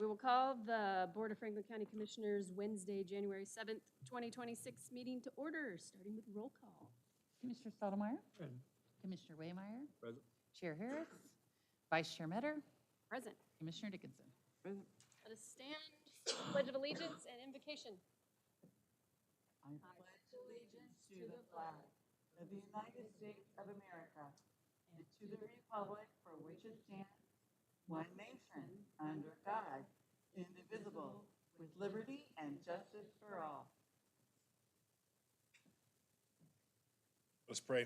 we will call the Board of Franklin County Commissioners Wednesday, January 7th, 2026 meeting to order, starting with roll call. Commissioner Stottlemyre. Present. Commissioner Waymire. Present. Chair Harris. Vice Chair Metter. Present. Commissioner Dickinson. Present. Let us stand, Pledge of Allegiance and invocation. I pledge allegiance to the flag of the United States of America and to the republic for which it stands, one nation, under God, indivisible, with liberty and justice for all. Let's pray.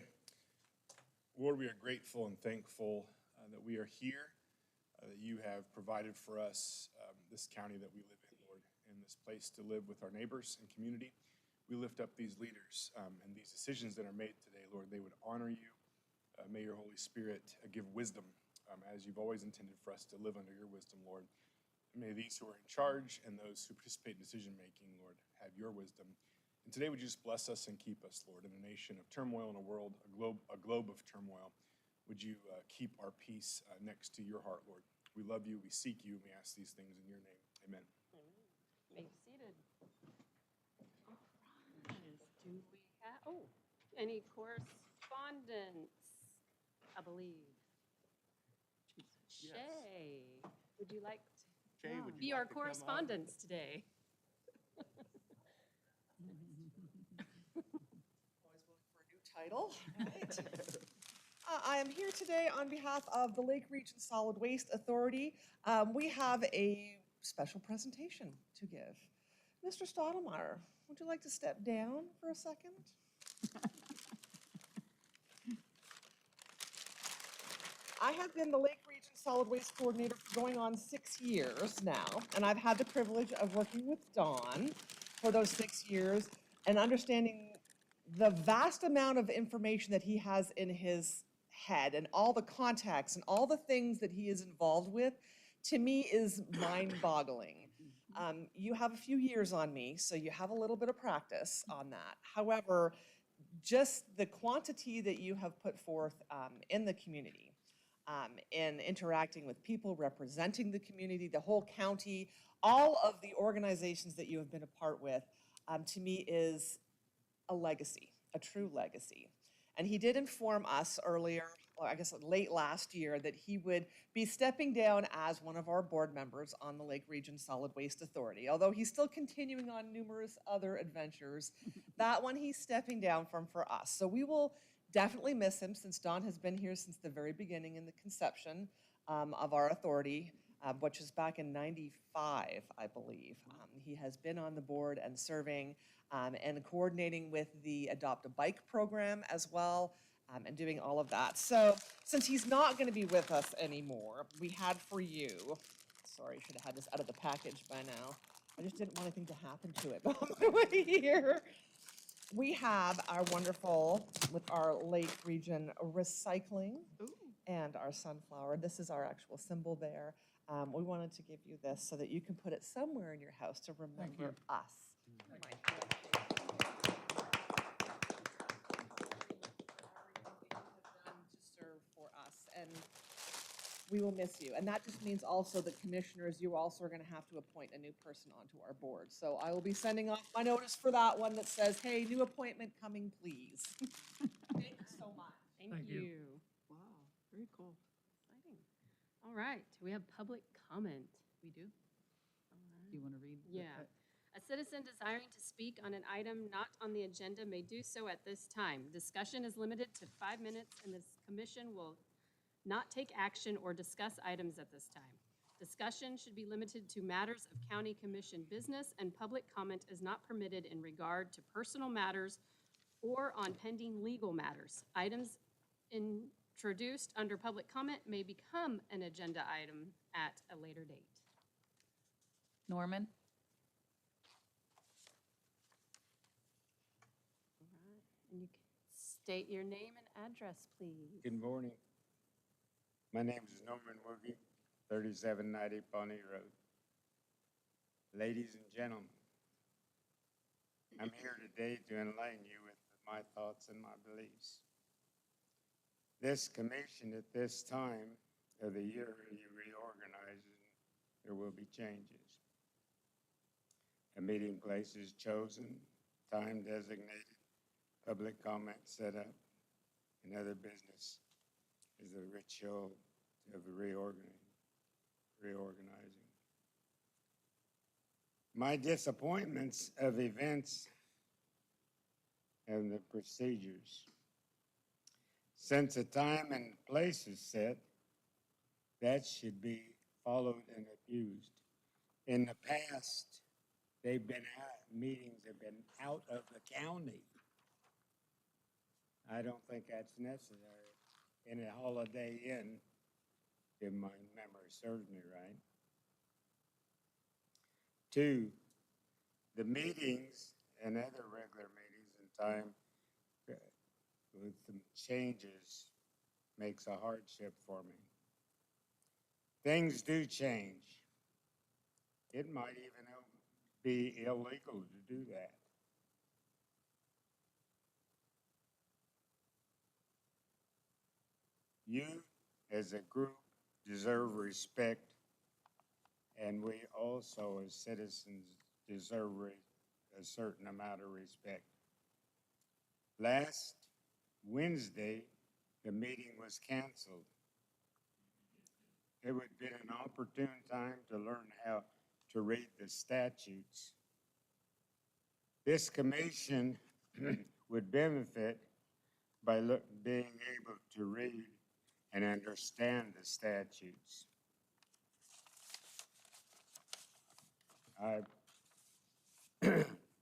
Lord, we are grateful and thankful that we are here, that you have provided for us this county that we live in, Lord, and this place to live with our neighbors and community. We lift up these leaders and these decisions that are made today, Lord. They would honor you. May your Holy Spirit give wisdom as you've always intended for us to live under your wisdom, Lord. May these who are in charge and those who participate in decision-making, Lord, have your wisdom. And today would you just bless us and keep us, Lord, in a nation of turmoil, in a world, a globe of turmoil. Would you keep our peace next to your heart, Lord? We love you, we seek you, and we ask these things in your name. Amen. May be seated. Do we have, any correspondence, I believe? Yes. Shay, would you like to Shay, would be you our like to come on? correspondence today? Always looking for a new title. Right. I am here today on behalf of the Lake Region Solid Waste Authority. We have a special presentation to give. Mr. Stottlemyre, would you like to step down for a second? I have been the Lake Region Solid Waste Coordinator for going on 6 years now, and I've had the privilege of working with Don for those 6 years and understanding the vast amount of information that he has in his head and all the contacts and all the things that he is involved with, to me is mind-boggling. You have a few years on me, so you have a little bit of practice on that. However, just the quantity that you have put forth in the community, in interacting with people, representing the community, the whole county, all of the organizations that you have been a part with, to me is a legacy, a true legacy. And he did inform us earlier, or I guess late last year, that he would be stepping down as one of our board members on the Lake Region Solid Waste Authority. Although he's still continuing on numerous other adventures, that one he's stepping down from for us. So we will definitely miss him, since Don has been here since the very beginning in the conception of our authority, which is back in '95, I believe. He has been on the board and serving and coordinating with the Adopt a Bike program as well, and doing all of that. So since he's not going to be with us anymore, we had for you, sorry, I should have had this out of the package by now. I just didn't want anything to happen to it on my way here. We have our wonderful, with our Lake Region recycling and our sunflower. This is our actual symbol there. We wanted to give you this so that you can put it somewhere in your house to remember us. To serve for us, and we will miss you. And that just means also the commissioners, you also are going to have to appoint a new person onto our board. So I will be sending off my notice for that one that says, hey, new appointment coming, please. Thank you so much. Thank you. Wow, very cool. Exciting. All right, we have public comment. We do. All right. Do you want to read? the- Yeah. A citizen desiring to speak on an item not on the agenda may do so at this time. Discussion is limited to 5 minutes, and this commission will not take action or discuss items at this time. Discussion should be limited to matters of county commission business, and public comment is not permitted in regard to personal matters or on pending legal matters. Items introduced under public comment may become an agenda item at a later date. Norman? All right, and you can state your name and address, please. Good morning. My name is Norman Woogie, 3790 Pawnee Road. Ladies and gentlemen, I'm here today to enlighten you with my thoughts and my beliefs. This commission at this time of the year reorganizing there will be changes. A meeting place is chosen, time designated, public comment set up, and other business is the ritual of the reorganizing. My disappointments of events and the procedures. Since a time and place is set, that should be followed and abused. In the past, meetings have been out of the county. I don't think that's necessary in a Holiday Inn, if my memory serves me right. 2, the meetings and other regular meetings and time with some changes makes a hardship for me. Things do change. It might even be illegal to do that. You, as a group, deserve respect, and we also, as citizens, deserve a certain amount of respect. Last Wednesday, the meeting was canceled. It would have been an opportune time to learn how to read the statutes. This commission would benefit by being able to read and understand the statutes.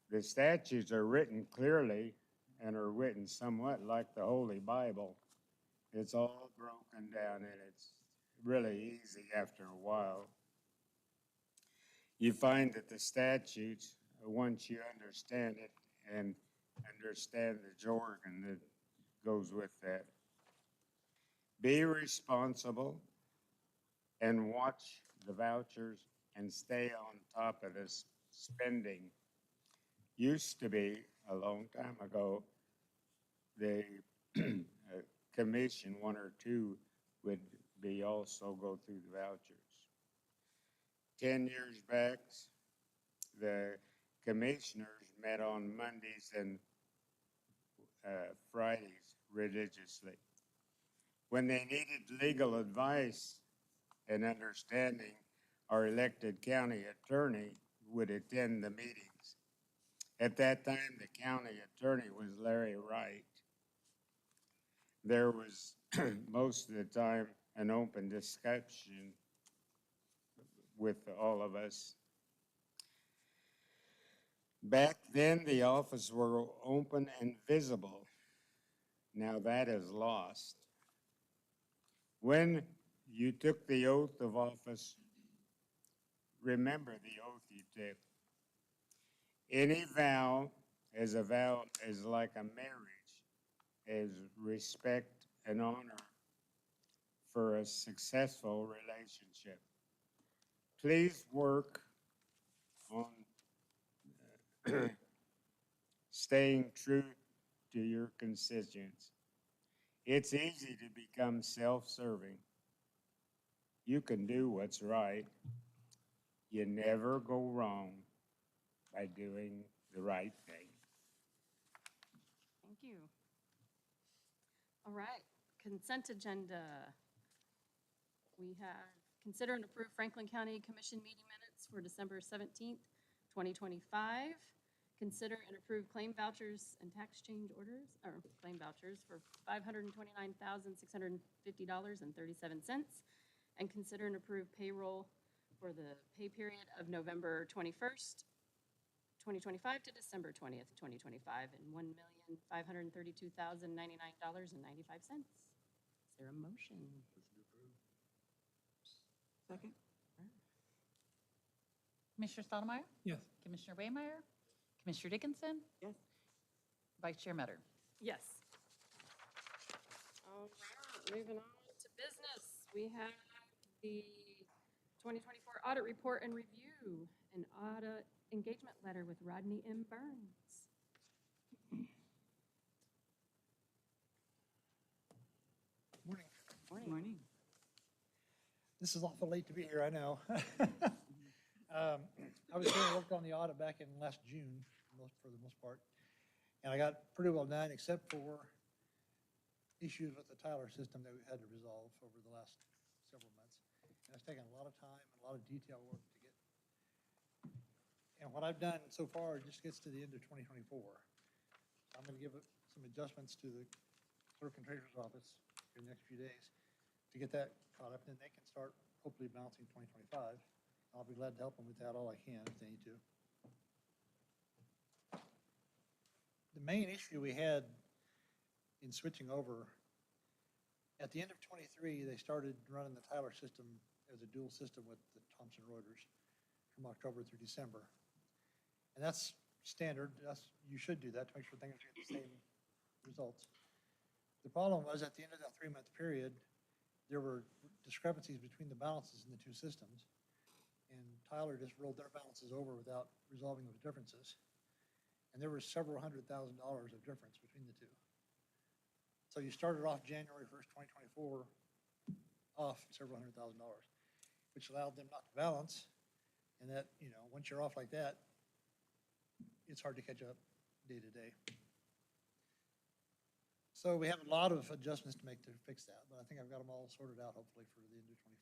The statutes are written clearly and are written somewhat like the Holy Bible. It's all broken down and it's really easy after a while. You find that the statutes, once you understand it and understand the jargon that goes with that, be responsible and watch the vouchers and stay on top of this spending. Used to be, a long time ago, the commission, 1 or 2, would be also go through the vouchers. 10 years back, the commissioners met on Mondays and Fridays religiously. When they needed legal advice and understanding, our elected county attorney would attend the meetings. At that time, the county attorney was Larry Wright. There was most of the time an open discussion with all of us. Back then, the offices were open and visible. Now that is lost. When you took the oath of office, remember the oath you took. Any vow is like a marriage, is respect and honor for a successful relationship. Please work on staying true to your constituents. It's easy to become self-serving. You can do what's right. You never go wrong by doing the right thing. Thank you. All right, consent agenda. We have consider and approve Franklin County Commission meeting minutes for December 17th, 2025. Consider and approve claim vouchers and tax change orders, or claim vouchers for $529,650.37. And consider and approve payroll for the pay period of November 21st, 2025 to December 20th, 2025, and $1,532,099.95. Is there a motion? Second? Commissioner Stottlemyre? Yes. Commissioner Waymire? Commissioner Dickinson? Yes. Vice Chair Metter? Yes. All right, moving on to business. We have the 2024 audit report and review, an audit engagement letter with Rodney M. Burns. Morning. Morning. This is awful late to be here, I know. I was doing, worked on the audit back in last June, for the most part. And I got pretty well done, except for issues with the Tyler system that we had to resolve over the last several months. And it's taken a lot of time and a lot of detail work to get. And what I've done so far just gets to the end of 2024. So I'm gonna give it some adjustments to the clerk and treasurer's office in the next few days to get that caught up, and then they can start hopefully balancing 2025. I'll be glad to help them with that all I can if they need to. The main issue we had in switching over, at the end of '23, they started running the Tyler system as a dual system with the Thomson Reuters from October through December. And that's standard. You should do that to make sure things get the same results. The problem was at the end of that 3-month period, there were discrepancies between the balances in the two systems. And Tyler just rolled their balances over without resolving those differences. And there was several $100,000 of difference between the two. So you started off January 1st, 2024, off several $100,000, which allowed them not to balance. And that, once you're off like that, it's hard to catch up day to day. So we have a lot of adjustments to make to fix that, but I think I've got them all sorted out hopefully for the end of '24.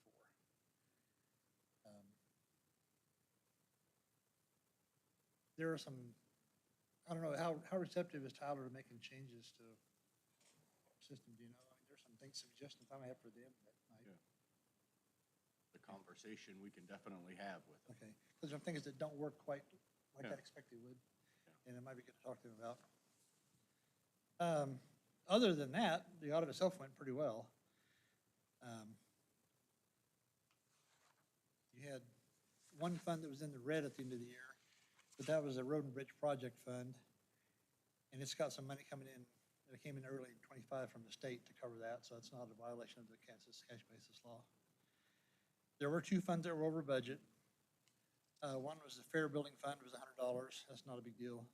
There are some, I don't know, how receptive is Tyler to making changes to system, do you know? I mean, there's some things, suggestions I might have for them that might. Yeah. The conversation we can definitely have with them. Okay, because there are things that don't work quite like Yeah. I expected would, and it might be good to talk to them about. Other than that, the audit itself went pretty well. You had one fund that was in the red at the end of the year, but that was a road and bridge project fund, and it's got some money coming in, that came in early in '25 from the state to cover that, so it's not a violation of the Kansas cash basis law. There were two funds that were over budget. One was the Fair Building Fund, it was $100, that's not a big deal.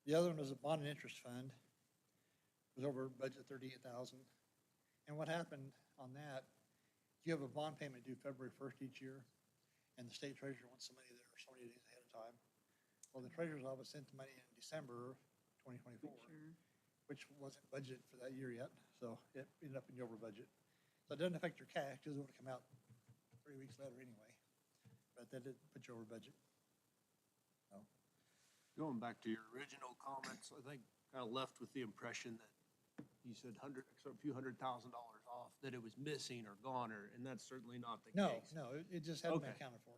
The other one was a bond and interest fund, it was over budget 38,000. And what happened on that, you have a bond payment due February 1st each year, and the state treasurer wants the money there so many days ahead of time. Well, the treasurer's office sent the money in December 2024, which wasn't budgeted for that year yet, so it ended up in your over budget. So it doesn't affect your cash, it doesn't come out 3 weeks later anyway, but that did put you over budget. So, Going back to your original comments, I think kind of left with the impression that you said a few $100,000 off, that it was missing or gone, and that's certainly not the case. No, it just hadn't been Okay. accounted for.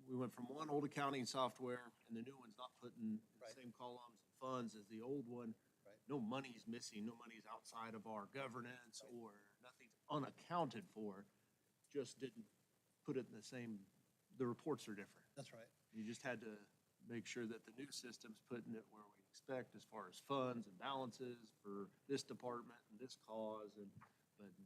We went from one old accounting software, and the new one's not putting the Right. same columns and funds as the old one. Right. No money's missing, no money's outside of our governance, or nothing's unaccounted for, just didn't put it in the same, the reports are different. That's right. You just had to make sure that the new system's putting it where we expect as far as funds and balances for this department and this cause, but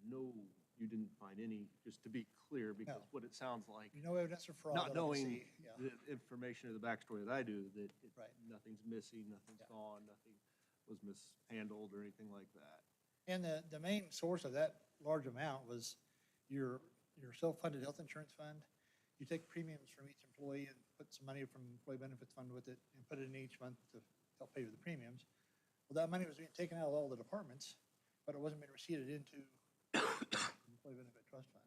no, you didn't find any, just to be clear, because No. what it sounds like, No evidence of fraud. not that I can knowing see. Yeah. the information or the backstory that I do, that Right. nothing's missing, nothing's Yeah. gone, nothing was mishandled or anything like that. And the main source of that large amount was your self-funded health insurance fund. You take premiums from each employee and put some money from employee benefits fund with it and put it in each month to help pay for the premiums. Well, that money was being taken out of all the departments, but it wasn't being receipted into the employee benefit trust fund.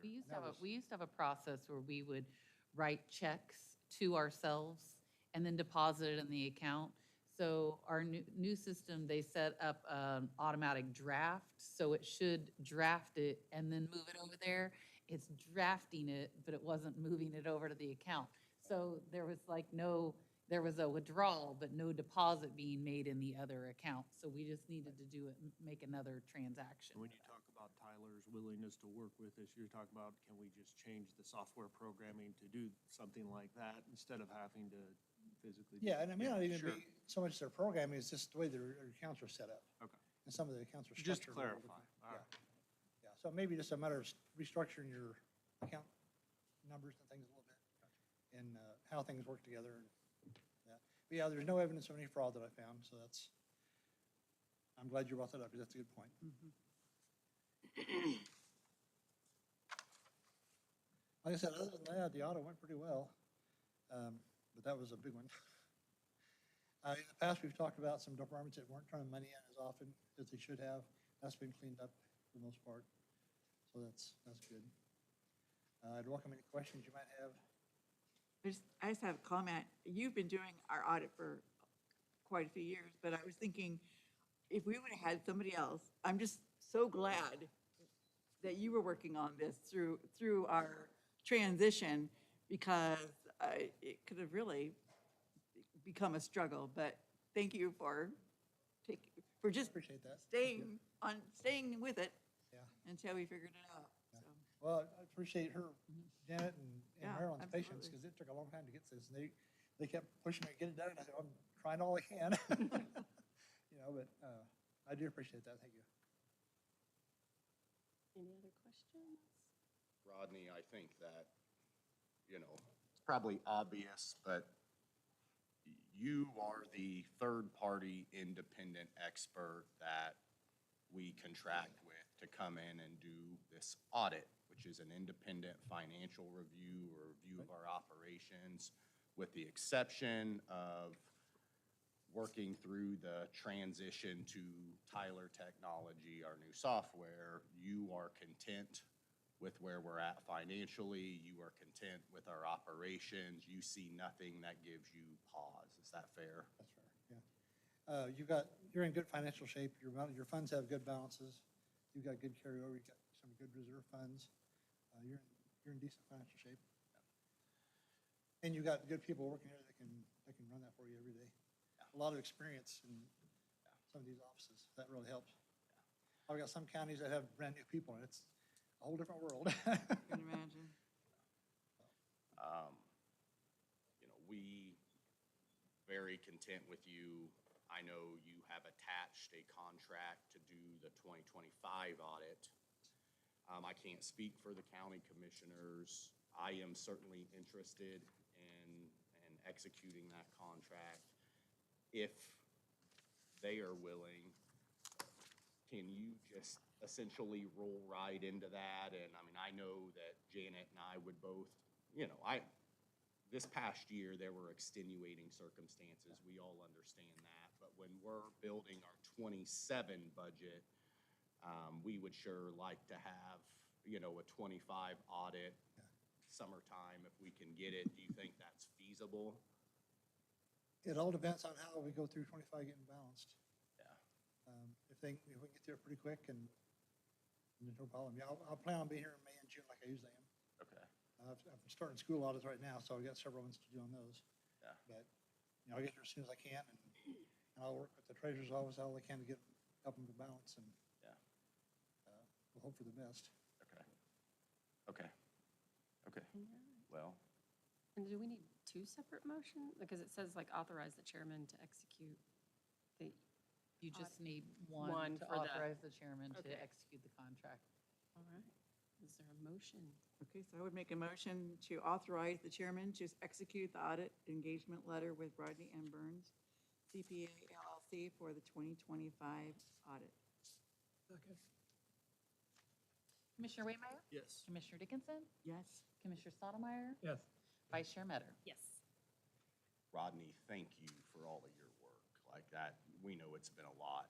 We used to And have that a, was- we used to have a process where we would write checks to ourselves and then deposit it in the account. So our new system, they set up an automatic draft, so it should draft it and then move it over there. It's drafting it, but it wasn't moving it over to the account. So there was there was a withdrawal, but no deposit being made in the other account. So we just needed to do it, make another transaction. And when you talk about Tyler's willingness to work with us, you're talking about, can we just change the software programming to do something like that instead of having to physically? Yeah, and it may not even Sure. be so much their programming, it's just the way their accounts are set up. Okay. And some of the accounts are Just structured. to a little clarify. different. All Yeah. right. Yeah, so maybe just a matter of restructuring your account numbers and things a little bit, and how things work together. And that. But yeah, there's no evidence of any fraud that I found, so I'm glad you brought that up, because that's a good point. Like I said, other than that, the audit went pretty well. But that was a big one. In the past, we've talked about some departments that weren't turning money in as often as they should have. That's been cleaned up for the most part. So that's good. I'd welcome any questions you might have. I just have a comment. You've been doing our audit for quite a few years, but I was thinking, if we would have had somebody else, I'm just so glad that you were working on this through our transition, because it could have really become a struggle, but thank you for just Appreciate that. Thank you. staying with it Yeah. until we figured it out, Yeah. so. Well, I appreciate her, Janet and Yeah, Marilyn's patience, absolutely. because it took a long time to get this. And they kept pushing me to get it done. I said, I'm trying all I can. You know, but I do appreciate that. Thank you. Any other questions? Rodney, I think that, you know, it's probably obvious, but you are the third-party independent expert that we contract with to come in and do this audit, which is an independent financial review or review of our operations, with the exception of working through the transition to Tyler Technology, our new software. You are content with where we're at financially. You are content with our operations. You see nothing that gives you pause. Is that fair? That's fair, yeah. You're in good financial shape. Your funds have good balances. You've got good carryover. You've got some good reserve funds. You're in decent financial shape. And you've got good people working here that can run that for you every day. A lot of experience in some of these offices. That really helps. I've got some counties that have brand new people, and it's a whole different world. I can imagine. You know, we very content with you. I know you have attached a contract to do the 2025 audit. I can't speak for the county commissioners. I am certainly interested in executing that contract. If they are willing, can you just essentially roll right into that? And I mean, I know that Janet and I would both, you know, this past year, there were extenuating circumstances. We all understand that. But when we're building our 27 budget, we would sure like to have, you know, a 25 audit summertime if we can get it. Do you think that's feasible? It all depends on how we go through 25 getting balanced. Yeah. If we can get through it pretty quick, and there's no problem. Yeah, I'll plan on being here in May and June like I usually am. Okay. I'm starting school audits right now, so I've got several ones to do on those. Yeah. But, you know, I'll get there as soon as I can, and I'll work with the treasurer's office all I can to help them to balance, and Yeah. we'll hope for the best. Okay. Okay. Okay. Well, And do we need two separate motions? Because it says like authorize the chairman to execute the, You just need One one to for the- authorize the chairman to Okay. execute the contract. all right. Is there a motion? Okay, so I would make a motion to authorize the chairman to execute the audit engagement letter with Rodney M. Burns, CPA LLC, for the 2025 audit. Commissioner Waymire? Yes. Commissioner Dickinson? Yes. Commissioner Stottlemyre? Yes. Vice Chair Metter? Yes. Rodney, thank you for all of your work. Like that, we know it's been a lot,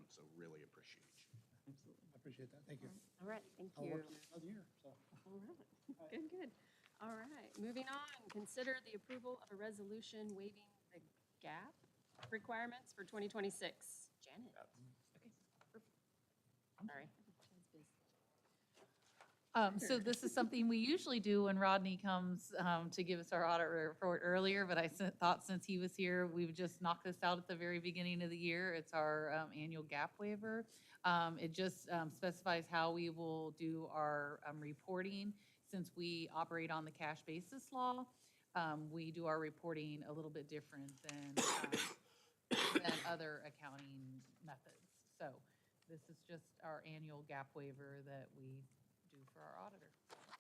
so really appreciate you. Absolutely. I appreciate that. Thank you. All right, thank I'll you. work on it another year, so. All right, good, good. All right, moving on, consider the approval of a resolution waiving the gap requirements for 2026. Janet? Okay, perfect. Sorry. Chad's busy. So this is something we usually do when Rodney comes to give us our audit report earlier, but I thought since he was here, we would just knock this out at the very beginning of the year. It's our annual gap waiver. It just specifies how we will do our reporting. Since we operate on the cash basis law, we do our reporting a little bit different than other accounting methods. So this is just our annual gap waiver that we do for our auditor. All right.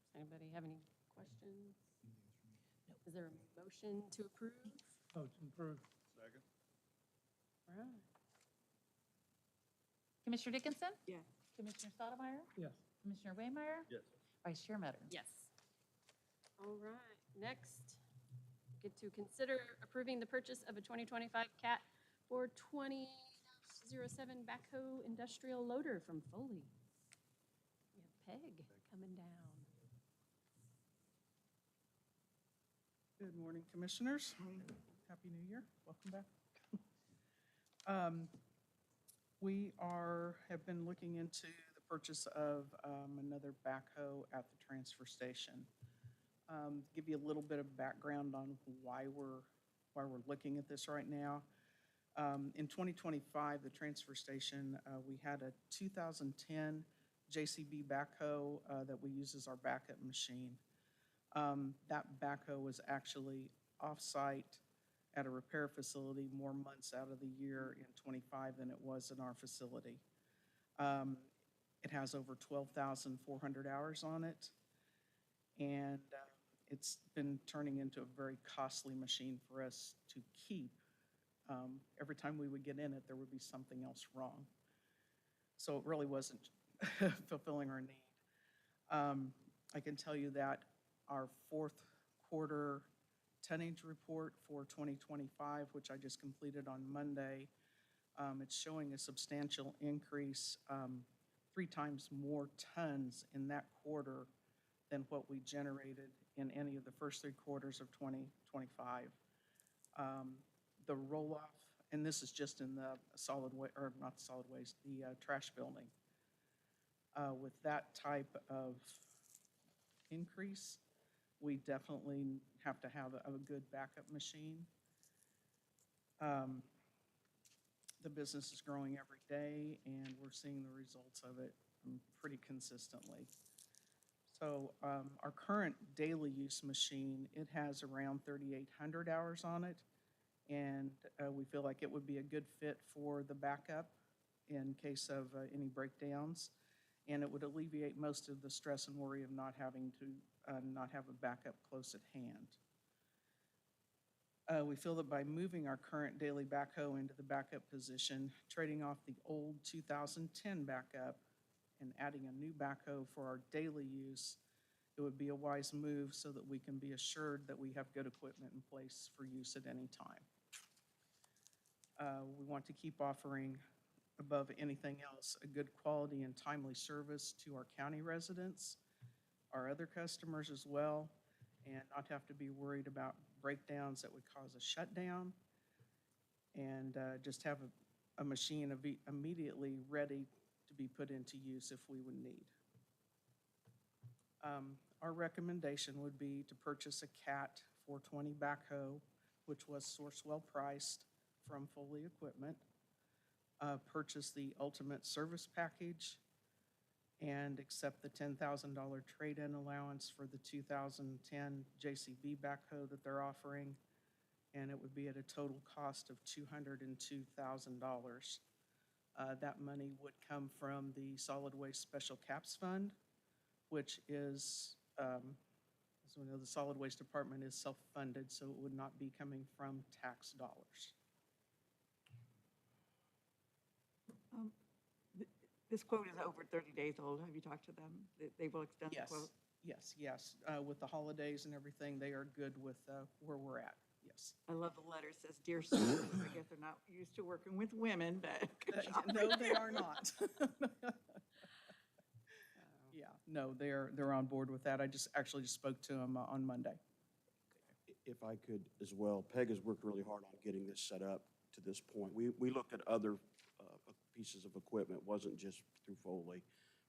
Does anybody have any questions? Is there a motion to approve? Motion approved. Second. All right. Commissioner Dickinson? Yes. Commissioner Stottlemyre? Yes. Commissioner Waymire? Yes. Vice Chair Medder. Yes. All right, next, get to consider approving the purchase of a 2025 CAT 420-07 backhoe industrial loader from Foley. We have Peg coming down. Good morning, Commissioners. Happy New Year. Welcome back. Have been looking into the purchase of another backhoe at the transfer station. Give you a little bit of background on why we're looking at this right now. In 2025, the transfer station, we had a 2010 JCB backhoe that we use as our backup machine. That backhoe was actually off-site at a repair facility more months out of the year in '25 than it was in our facility. It has over 12,400 hours on it, and it's been turning into a very costly machine for us to keep. Every time we would get in it, there would be something else wrong. So it really wasn't fulfilling our need. I can tell you that our fourth quarter tonnage report for 2025, which I just completed on Monday, it's showing a substantial increase, 3 times more tons in that quarter than what we generated in any of the first 3 quarters of 2025. The roll-off, and this is just in the trash building. With that type of increase, we definitely have to have a good backup machine. The business is growing every day, and we're seeing the results of it pretty consistently. So our current daily use machine, it has around 3,800 hours on it, and we feel like it would be a good fit for the backup in case of any breakdowns, and it would alleviate most of the stress and worry of not having to not have a backup close at hand. We feel that by moving our current daily backhoe into the backup position, trading off the old 2010 backup and adding a new backhoe for our daily use, it would be a wise move so that we can be assured that we have good equipment in place for use at any time. We want to keep offering, above anything else, a good quality and timely service to our county residents, our other customers as well, and not have to be worried about breakdowns that would cause a shutdown, and just have a machine immediately ready to be put into use if we would need. Our recommendation would be to purchase a CAT 420 backhoe, which was Sourcewell priced from Foley Equipment, purchase the ultimate service package, and accept the $10,000 trade-in allowance for the 2010 JCB backhoe that they're offering, and it would be at a total cost of $202,000. That money would come from the Solid Waste Special Caps Fund, which is, as we know, the Solid Waste Department is self-funded, so it would not be coming from tax dollars. This quote is over 30 days old. Have you talked to them? They will extend the Yes, quote? yes. With the holidays and everything, they are good with where we're at, yes. I love the letter. It says, "Dear Susan." I guess they're not used to working with women, but good job. No, they are not. Yeah, no, they're on board with that. I just spoke to them on Monday. If I could as well, Peg has worked really hard on getting this set up to this point. We looked at other pieces of equipment, wasn't just through Foley,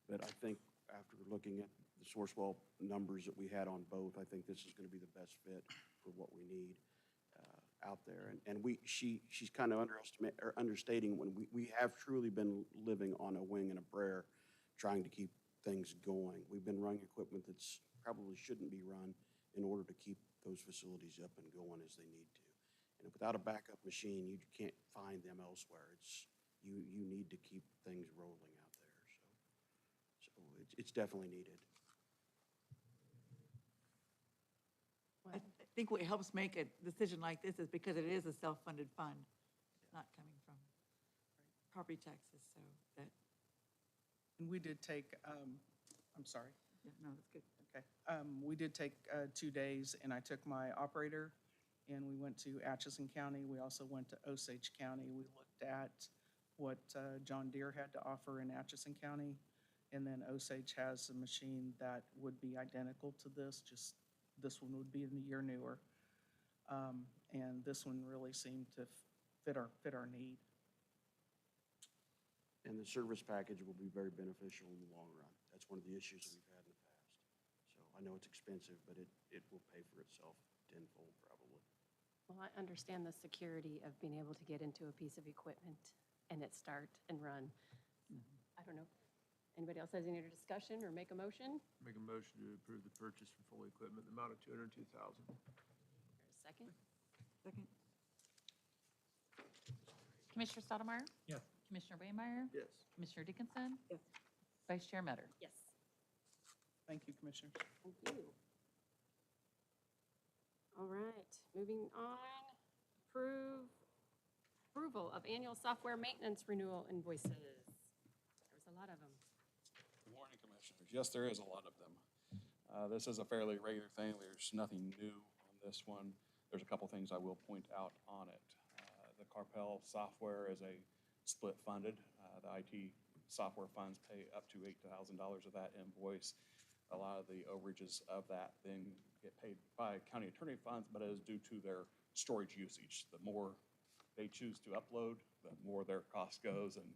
but I think after looking at the Sourcewell numbers that we had on both, I think this is going to be the best fit for what we need out there. And she's kind of understating when we have truly been living on a wing and a prayer, trying to keep things going. We've been running equipment that's probably shouldn't be run in order to keep those facilities up and going as they need to. And without a backup machine, you can't find them elsewhere. You need to keep things rolling out there. So it's definitely needed. I think what helps make a decision like this is because it is a self-funded fund. It's not coming from property taxes, so that. And we did take, I'm sorry. Yeah, no, that's good. Okay. We did take 2 days, and I took my operator, and we went to Atchison County. We also went to Osage County. We looked at what John Deere had to offer in Atchison County, and then Osage has a machine that would be identical to this, just this one would be a year newer. And this one really seemed to fit our need. And the service package will be very beneficial in the long run. That's one of the issues that we've had in the past. So I know it's expensive, but it will pay for itself tenfold probably. Well, I understand the security of being able to get into a piece of equipment and it start and run. I don't know. Anybody else has any other discussion or make a motion? Make a motion to approve the purchase from Foley Equipment, the amount of $202,000. Or a second? Second? Commissioner Stottlemyre? Yes. Commissioner Waymire? Yes. Commissioner Dickinson? Yes. Vice Chair Medder? Yes. Thank you, Commissioners. Thank you. All right, moving on. Approval of annual software maintenance renewal invoices. There's a lot of them. Good morning, Commissioners. Yes, there is a lot of them. This is a fairly regular thing. There's nothing new on this one. There's a couple things I will point out on it. The Carpel software is a split funded. The IT software funds pay up to $8,000 of that invoice. A lot of the overages of that then get paid by county attorney funds, but it is due to their storage usage. The more they choose to upload, the more their cost goes, and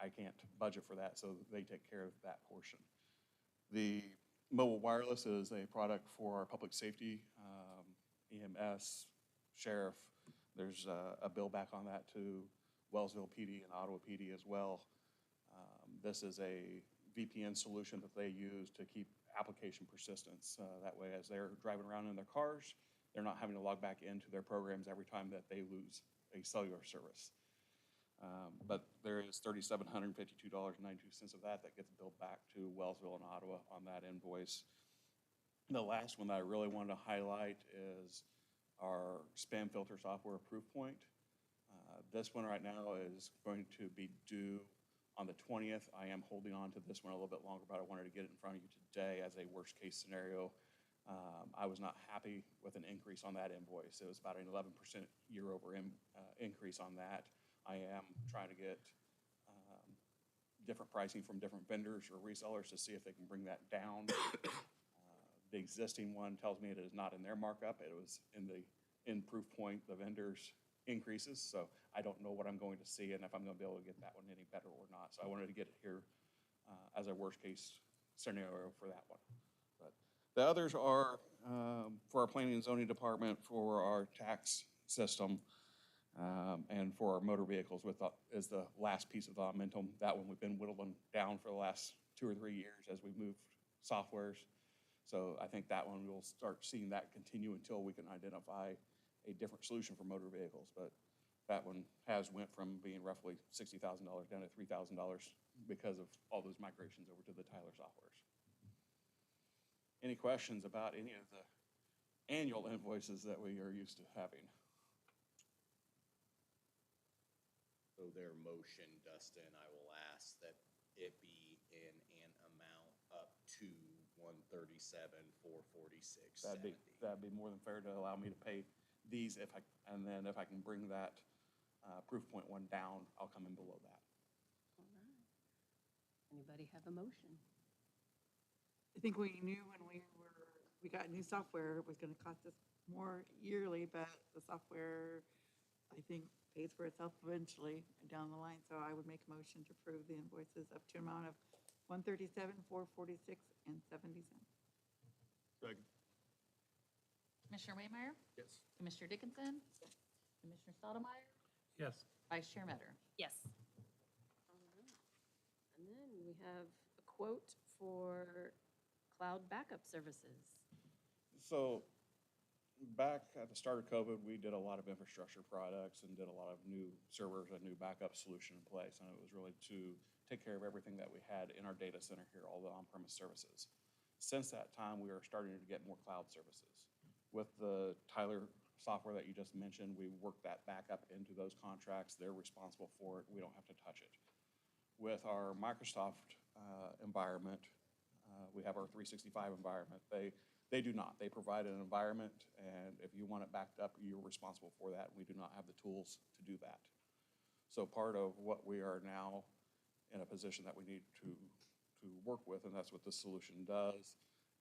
I can't budget for that, so they take care of that portion. The mobile wireless is a product for our public safety, EMS, sheriff. There's a bill back on that to Wellsville PD and Ottawa PD as well. This is a VPN solution that they use to keep application persistence. That way, as they're driving around in their cars, they're not having to log back into their programs every time that they lose a cellular service. But there is $3,752.92 of that gets billed back to Wellsville and Ottawa on that invoice. The last one that I really wanted to highlight is our spam filter software Proofpoint. This one right now is going to be due on the 20th. I am holding on to this one a little bit longer, but I wanted to get it in front of you today as a worst case scenario. I was not happy with an increase on that invoice. It was about an 11% increase on that. I am trying to get different pricing from different vendors or resellers to see if they can bring that down. The existing one tells me it is not in their markup. It was in Proofpoint, the vendors increases. So I don't know what I'm going to see and if I'm going to be able to get that one any better or not. So I wanted to get it here as a worst case scenario for that one. But the others are for our planning and zoning department, for our tax system, and for our motor vehicles is the last piece of the momentum. That one we've been whittling down for the last 2 or 3 years as we move softwares. So I think that one we'll start seeing that continue until we can identify a different solution for motor vehicles. But that one has went from being roughly $60,000 down to $3,000 because of all those migrations over to the Tyler softwares. Any questions about any of the annual invoices that we are used to having? So their motion, Dustin, I will ask that it be in an amount up to $137,446.70. That'd be more than fair to allow me to pay these and then if I can bring that Proofpoint one down, I'll come in below that. All right. Anybody have a motion? I think we knew when we got new software, it was gonna cost us more yearly, but the software, I think, pays for itself eventually down the line. So I would make a motion to approve the invoices up to an amount of $137,446.70. Second. Commissioner Waymire? Yes. Commissioner Dickinson? Commissioner Stottlemyre? Yes. Vice Chair Medder? Yes. All right. And then we have a quote for cloud backup services. So back at the start of COVID, we did a lot of infrastructure products and did a lot of new servers, a new backup solution in place. And it was really to take care of everything that we had in our data center here, all the on-premise services. Since that time, we are starting to get more cloud services. With the Tyler software that you just mentioned, we work that back up into those contracts. They're responsible for it. We don't have to touch it. With our Microsoft environment, We have our 365 environment. They do not. They provide an environment, and if you want it backed up, you're responsible for that. We do not have the tools to do that. So part of what we are now in a position that we need to work with, and that's what this solution does,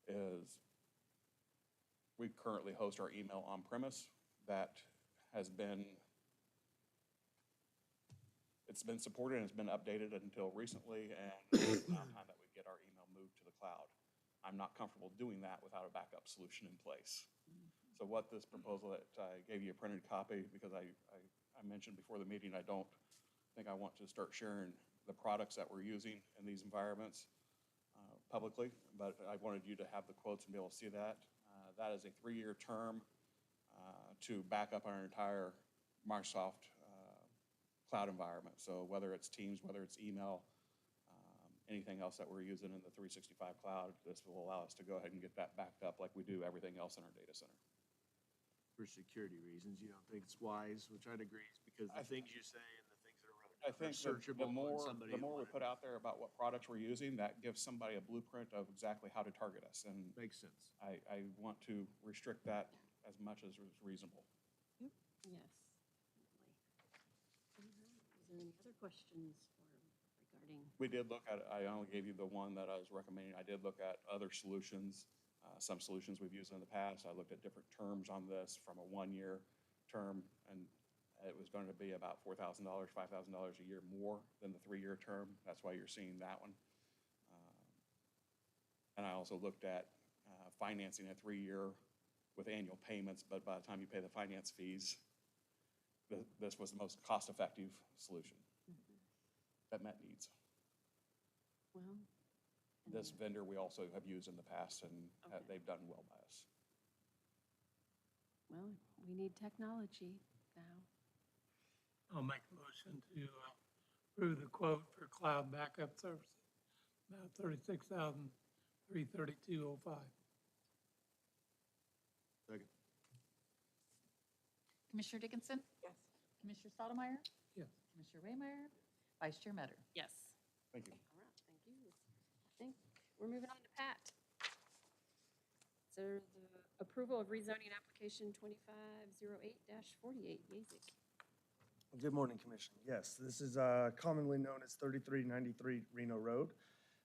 is we currently host our email on-premise. That has been, it's been supported and it's been updated until recently, and it's now time that we get our email moved to the cloud. I'm not comfortable doing that without a backup solution in place. So what this proposal that I gave you a printed copy, because I mentioned before the meeting, I don't think I want to start sharing the products that we're using in these environments publicly, but I wanted you to have the quotes and be able to see that. That is a 3-year term to back up our entire Microsoft cloud environment. So whether it's Teams, whether it's email, anything else that we're using in the 365 cloud, this will allow us to go ahead and get that backed up like we do everything else in our data center. For security reasons, you don't think it's wise, which I'd agree, is because the things you say and the things that are I think searchable the on more somebody. we put out there about what products we're using, that gives somebody a blueprint of exactly how to target us. And Makes sense. I want to restrict that as much as is reasonable. Yes, definitely. Is there any other questions regarding? We did look at, I only gave you the one that I was recommending. I did look at other solutions, some solutions we've used in the past. I looked at different terms on this from a 1-year term, and it was going to be about $4,000, $5,000 a year more than the 3-year term. That's why you're seeing that one. And I also looked at financing a 3-year with annual payments, but by the time you pay the finance fees, this was the most cost-effective solution that met needs. Well. This vendor we also have used in the past, and Okay. they've done well by us. Well, we need technology now. I'll make a motion to approve the quote for cloud backup services, about $36,332.05. Second. Commissioner Dickinson? Yes. Commissioner Stottlemyre? Yes. Commissioner Waymire? Vice Chair Medder? Yes. Thank you. All right, thank you. I think we're moving on to Pat. So the approval of rezoning application 2508-48, Yazick. Good morning, Commission. Yes, this is commonly known as 3393 Reno Road,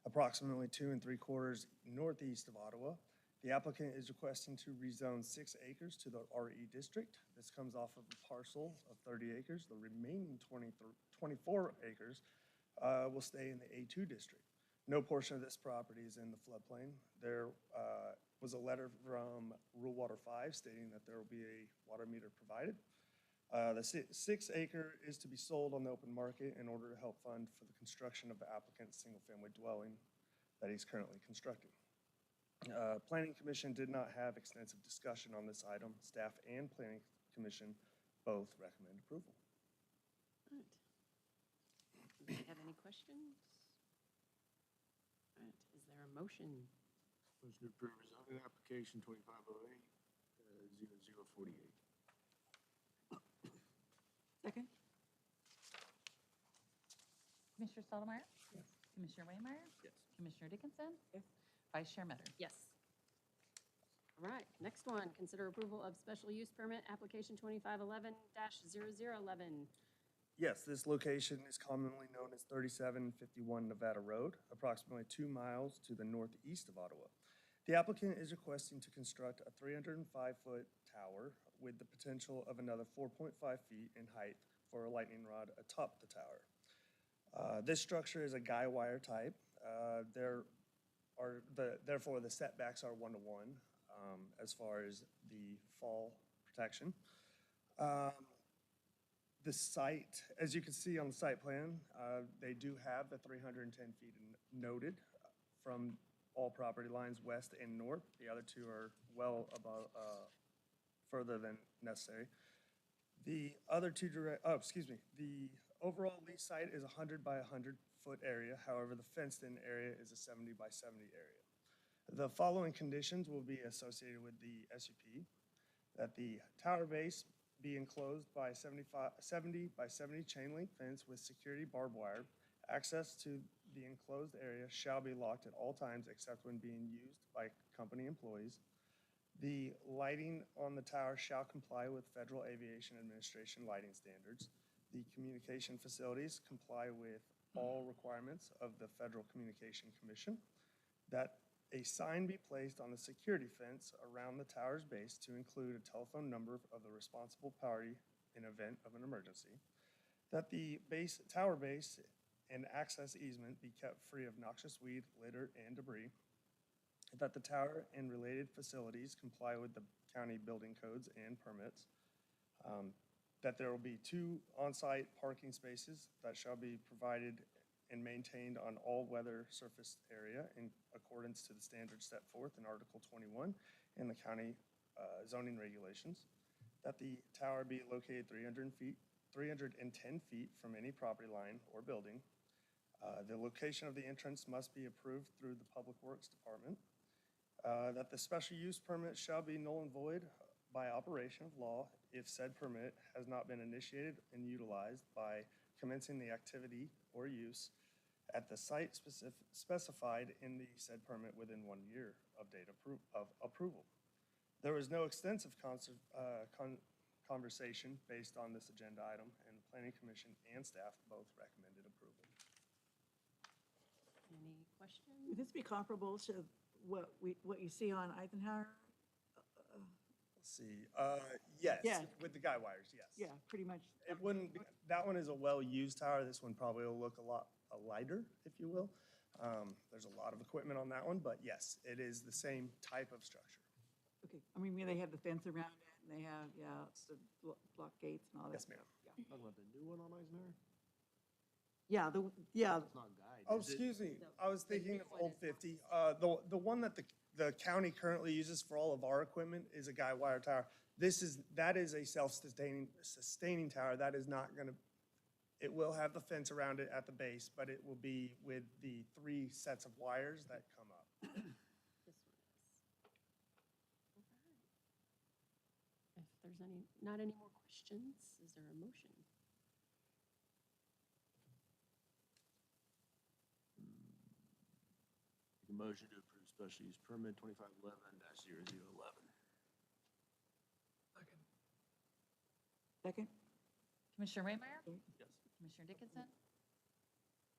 approximately 2 3/4 northeast of Ottawa. The applicant is requesting to rezone 6 acres to the RE district. This comes off of a parcel of 30 acres. The remaining 24 acres will stay in the A2 district. No portion of this property is in the floodplain. There was a letter from Rural Water 5 stating that there will be a water meter provided. The 6 acre is to be sold on the open market in order to help fund for the construction of the applicant's single-family dwelling that he's currently constructing. Planning Commission did not have extensive discussion on this item. Staff and Planning Commission both recommend approval. All right. Do you have any questions? All right, is there a motion? Motion to approve zoning application 2508, 0048. Second? Commissioner Stottlemyre? Yes. Commissioner Waymire? Yes. Commissioner Dickinson? Yes. Vice Chair Medder? Yes. All right, next one, consider approval of special use permit, application 2511-0011. Yes, this location is commonly known as 3751 Nevada Road, approximately 2 miles to the northeast of Ottawa. The applicant is requesting to construct a 305-foot tower with the potential of another 4.5 feet in height for a lightning rod atop the tower. This structure is a guy wire type. Therefore, the setbacks are 1-to-1 as far as the fall protection. The site, as you can see on the site plan, they do have the 310 feet noted from all property lines west and north. The other two are well above, further than necessary. The other two the overall lease site is 100 by 100 foot area. However, the fenced in area is a 70 by 70 area. The following conditions will be associated with the SUP: that the tower base be enclosed by 70 by 70 chain link fence with security barbed wire. Access to the enclosed area shall be locked at all times except when being used by company employees. The lighting on the tower shall comply with Federal Aviation Administration lighting standards. The communication facilities comply with all requirements of the Federal Communication Commission. That a sign be placed on the security fence around the tower's base to include a telephone number of the responsible party in event of an emergency. That the tower base and access easement be kept free of noxious weed, litter, and debris. That the tower and related facilities comply with the county building codes and permits. That there will be 2 on-site parking spaces that shall be provided and maintained on all weather surface area in accordance to the standards set forth in Article 21 in the county zoning regulations. That the tower be located 310 feet from any property line or building. The location of the entrance must be approved through the Public Works Department. That the special use permit shall be null and void by operation of law if said permit has not been initiated and utilized by commencing the activity or use at the site specified in the said permit within 1 year of date of approval. There was no extensive conversation based on this agenda item, and the Planning Commission and staff both recommended approval. Any questions? Would this be comparable to what you see on Eisenhower? Let's see, yes, Yeah. with the guy wires, yes. Yeah, pretty much. It wouldn't, that one is a well-used tower. This one probably will look a lot lighter, if you will. There's a lot of equipment on that one, but yes, it is the same type of structure. Okay, I mean, they have the fence around it, and they have, it's the block gates and all that. Yes, ma'am. Yeah. Talking about the new one on Eisenhower? Yeah, It's not guide. Oh, is it? excuse me, I was thinking of one Old is 50. The one that the county currently uses for all of our equipment is a guy wire tower. That is a sustaining tower. That is not gonna, it will have the fence around it at the base, but it will be with the 3 sets of wires that come up. This one is. All right. If there's not any more questions, is there a motion? Make a motion to approve special use permit 2511-0011. Second? Commissioner Waymire? Yes. Commissioner Dickinson?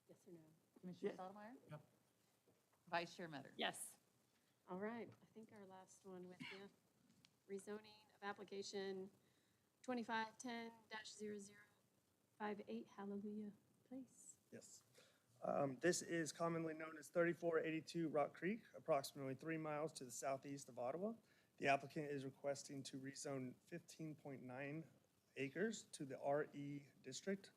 Yes or no? Commissioner Yeah. Stottlemyre? Yep. Vice Chair Medder? Yes. All right, I think our last one with you. Rezoning of application 2510-0058 Hallelujah Place. Yes. This is commonly known as 3482 Rock Creek, approximately 3 miles to the southeast of Ottawa. The applicant is requesting to rezone 15.9 acres to the RE district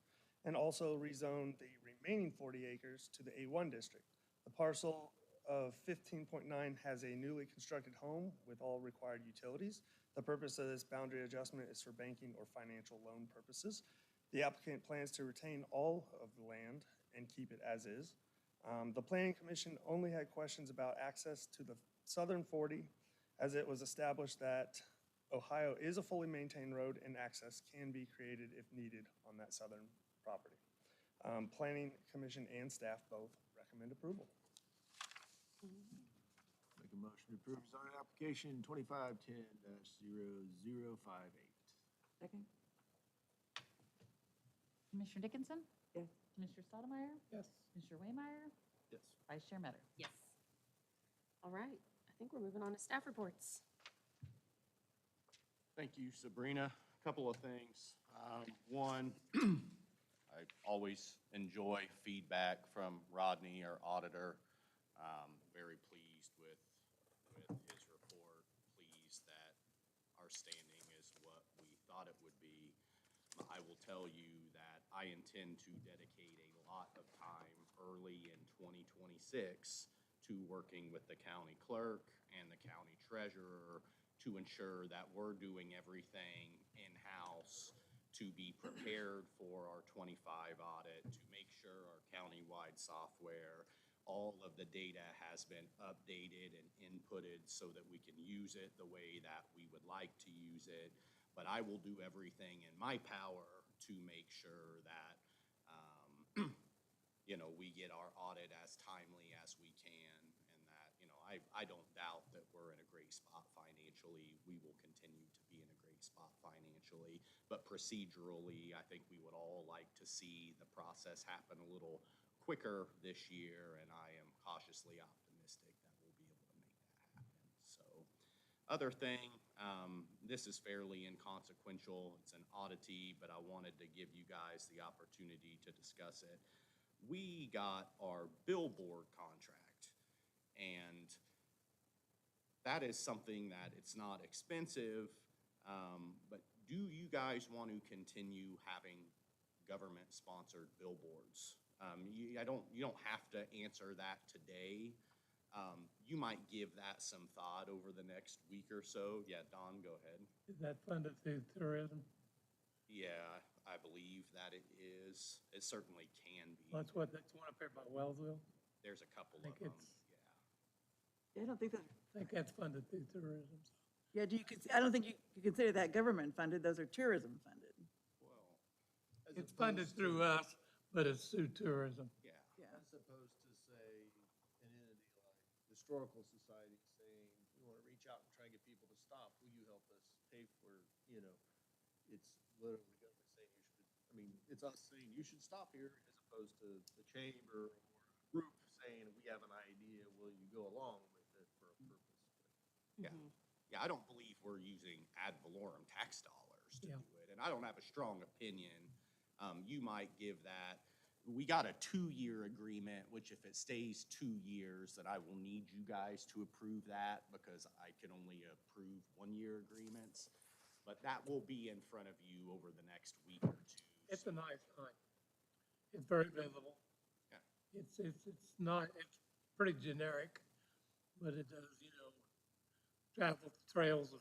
and also rezone the remaining 40 acres to the A1 district. The parcel of 15.9 has a newly constructed home with all required utilities. The purpose of this boundary adjustment is for banking or financial loan purposes. The applicant plans to retain all of the land and keep it as is. The Planning Commission only had questions about access to the southern 40, as it was established that Ohio is a fully maintained road and access can be created if needed on that southern property. Planning Commission and staff both recommend approval. Make a motion to approve zoning application 2510-0058. Second? Commissioner Dickinson? Yes. Commissioner Stottlemyre? Yes. Commissioner Waymire? Yes. Vice Chair Medder? Yes. All right, I think we're moving on to staff reports. Thank you, Sabrina. Couple of things. One, I always enjoy feedback from Rodney, our auditor. Very pleased with his report, pleased that our standing is what we thought it would be. I will tell you that I intend to dedicate a lot of time early in 2026 to working with the county clerk and the county treasurer to ensure that we're doing everything in-house to be prepared for our 25 audit, to make sure our county-wide software, all of the data has been updated and inputted so that we can use it the way that we would like to use it. But I will do everything in my power to make sure that we get our audit as timely as we can, and that, I don't doubt that we're in a great spot financially. We will continue to be in a great spot financially, but procedurally, I think we would all like to see the process happen a little quicker this year, and I am cautiously optimistic that we'll be able to make that happen. So, other thing, this is fairly inconsequential. It's an oddity, but I wanted to give you guys the opportunity to discuss it. We got our billboard contract, and that is something that it's not expensive, but do you guys want to continue having government-sponsored billboards? You don't have to answer that today. You might give that some thought over the next week or so. Yeah, Don, go ahead. Is that funded through tourism? Yeah, I believe that it is. It certainly can be. That's one up there by Wellsville. There's a couple I of think them, it's, I don't think that, I think that's funded through tourism. yeah, I don't think you consider that government funded, those are tourism funded. well, It's funded through us, but it's through tourism. yeah. Yeah. As opposed to, say, an entity like the Historical Society saying, we want to reach out and try and get people to stop, will you help us pay for, it's literally the government saying you should, it's us saying you should stop here, as opposed to the chamber or a group saying, we have an idea, will you go along with it for a purpose? Yeah. Yeah, I don't believe we're using ad valorem tax dollars to Yeah. do it, and I don't have a strong opinion. You might give that, we got a 2-year agreement, which if it stays 2 years, that I will need you guys to approve that, because I can only approve 1-year agreements. But that will be in front of you over the next week or two. It's a nice sign. It's very visible. Yeah. It's not, it's pretty generic, but it does, travel the trails of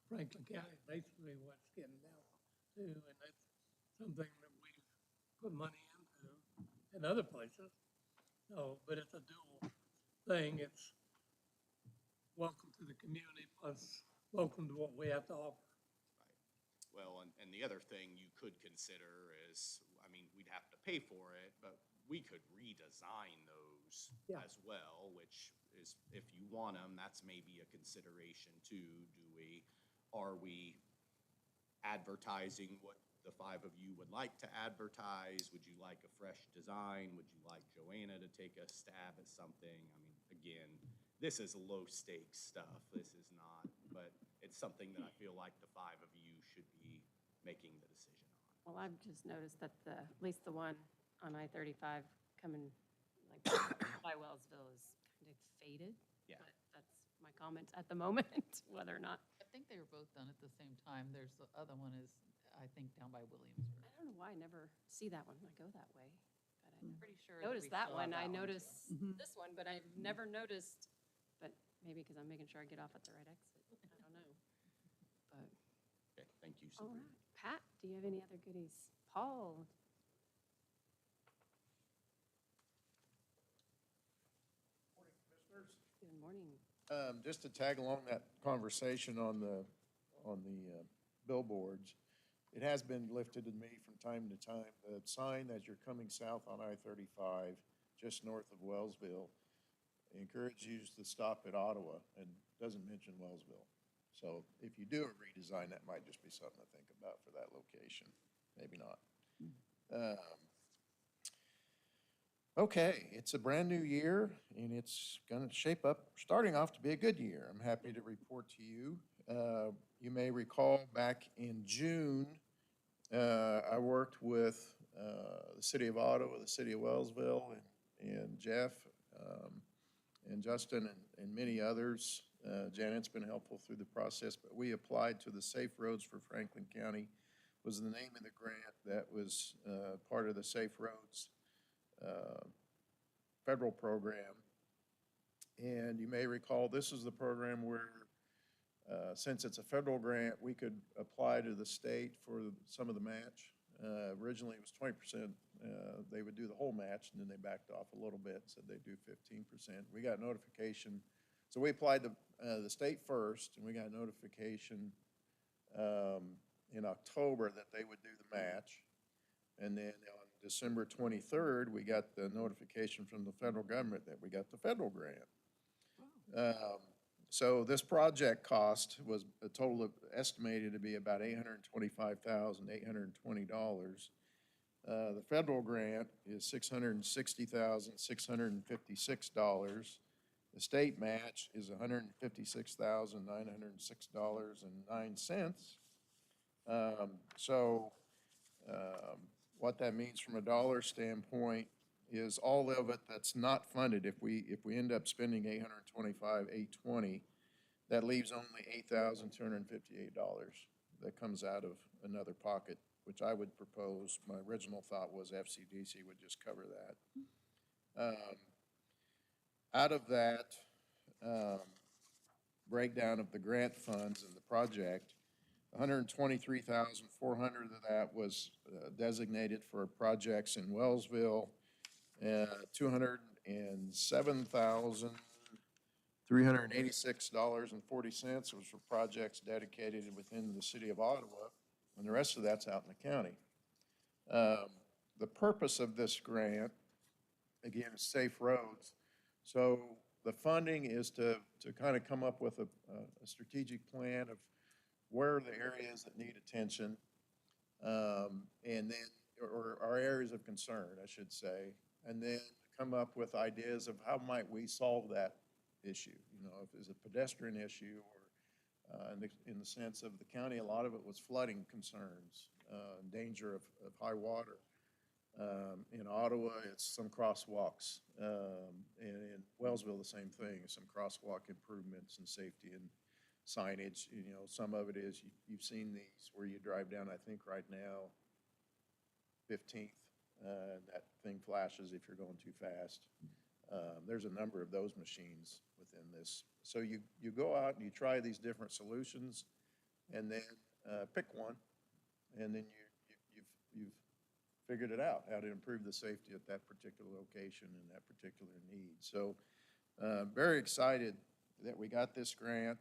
Franklin County, basically what it's getting down to, and that's something that we've put money into in other places. So, but it's a dual thing. It's welcome to the community plus welcome to what we have to offer. Well, and the other thing you could consider is, we'd have to pay for it, but we could redesign those Yeah. as well, which is, if you want them, that's maybe a consideration too. Are we advertising what the 5 of you would like to advertise? Would you like a fresh design? Would you like Joanna to take a stab at something? Again, this is low stakes stuff. This is not, but it's something that I feel like the 5 of you should be making the decision on. Well, I've just noticed that at least the one on I-35 coming like by Wellsville is kind of faded. Yeah. But that's my comment at the moment, whether or not. I think they were both done at the same time. There's the other one is, I think, down by Williamsburg. I don't know why I never see that one when I go that way. But I Pretty sure. noticed we that still have one. I too. notice Mhm. this one, but I've never noticed, but maybe because I'm making sure I get off at the right exit. I don't know. But, Okay, thank you, all Sabrina. right. Pat, do you have any other goodies? Paul? Good morning. Just to tag along that conversation on the billboards, it has been lifted to me from time to time. The sign as you're coming south on I-35, just north of Wellsville, encourages you to stop at Ottawa and doesn't mention Wellsville. So if you do a redesign, that might just be something to think about for that location. Maybe not. Okay, it's a brand-new year, and it's going to shape up, starting off to be a good year. I'm happy to report to you. You may recall back in June, I worked with the City of Ottawa, the City of Wellsville, and Jeff, and Justin, and many others. Janet's been helpful through the process, but we applied to the Safe Roads for Franklin County, was the name of the grant that was part of the Safe Roads federal program. And you may recall, this is the program where, since it's a federal grant, we could apply to the state for some of the match. Originally, it was 20%. They would do the whole match, and then they backed off a little bit, said they'd do 15%. We got notification. So we applied to the state first, and we got notification in October that they would do the match. And then on December 23rd, we got the notification from the federal government that we got the federal grant. So this project cost was a total of estimated to be about $825,820. The federal grant is $660,656. The state match is $156,906.09. What that means from a dollar standpoint is all of it that's not funded. If we end up spending $825,820, that leaves only $8,258 that comes out of another pocket, which I would propose. My original thought was FCDC would just cover that. Out of that breakdown of the grant funds and the project, 123,400 of that was designated for projects in Wellsville. 207,386.40 was for projects dedicated within the city of Ottawa, and the rest of that's out in the county. The purpose of this grant, again, is safe roads. So the funding is to kind of come up with a strategic plan of where are the areas that need attention, and then, or are areas of concern, I should say, and then come up with ideas of how might we solve that issue. You know, if it's a pedestrian issue, or in the sense of the county, a lot of it was flooding concerns, danger of high water. In Ottawa, it's some crosswalks. In Wellsville, the same thing, some crosswalk improvements and safety and signage. You know, some of it is, you've seen these where you drive down, I think right now, 15th, that thing flashes if you're going too fast. There's a number of those machines within this. So you go out and you try these different solutions, and then pick one, and then you've figured it out, how to improve the safety at that particular location and that particular need. So very excited that we got this grant.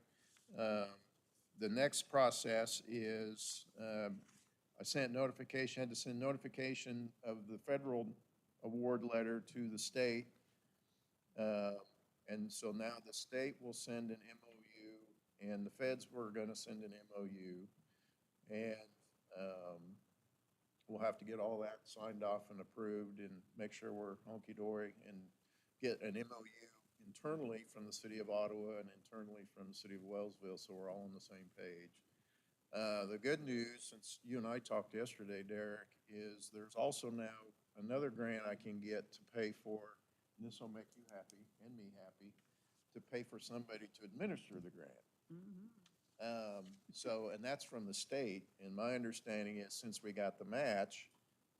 The next process is I sent notification, had to send notification of the federal award letter to the state. And so now the state will send an MOU, and the feds were going to send an MOU. And we'll have to get all that signed off and approved and make sure we're honky-dory and get an MOU internally from the city of Ottawa and internally from the city of Wellsville, so we're all on the same page. The good news, since you and I talked yesterday, Derek, is there's also now another grant I can get to pay for, and this will make you happy and me happy, to pay for somebody to administer the grant. And that's from the state, and my understanding is since we got the match,